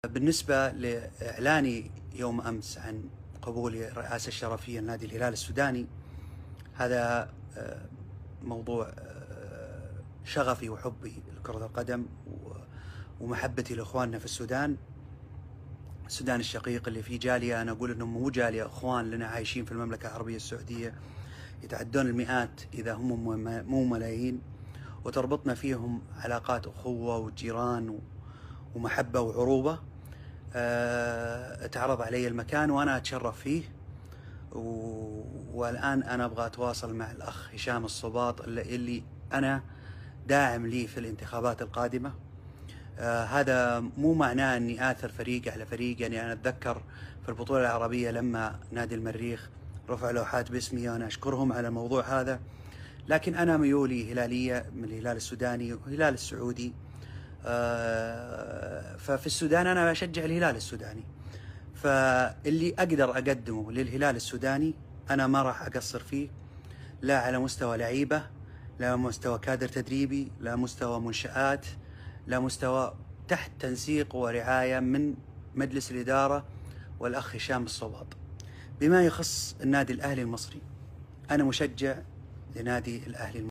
بالنسبة لإعلاني يوم أمس عن قبولي الرئاسة الشرفية لنادي الهلال السوداني، هذا موضوع شغفي وحبي لكرة القدم ومحبتي لإخواننا في السودان الشقيق اللي فيه جالية. أنا أقول إنهم مو جالية، إخوان لنا عايشين في المملكة العربية السعودية، يتعدون المئات إذا هم مو ملايين، وتربطنا فيهم علاقات أخوة وجيران ومحبة وعروبة. اتعرض علي المكان وأنا أتشرف فيه، والآن أنا أبغى أتواصل مع الأخ هشام الصباط اللي أنا داعم لي في الانتخابات القادمة. هذا مو معناه أني آثر فريق على فريق، يعني أنا أتذكر في البطولة العربية لما نادي المريخ رفع لوحات باسمي، وأنا أشكرهم على الموضوع هذا، لكن أنا ميولي هلالية من الهلال السوداني والهلال السعودي. ففي السودان أنا بشجع الهلال السوداني، فاللي أقدر أقدمه للهلال السوداني أنا ما راح أقصر فيه، لا على مستوى لعيبة، لا مستوى كادر تدريبي، لا مستوى منشآت، لا مستوى تحت تنسيق ورعاية من مجلس الإدارة والأخ هشام الصباط. بما يخص النادي الأهلي المصري، أنا مشجع لنادي الأهلي المصري.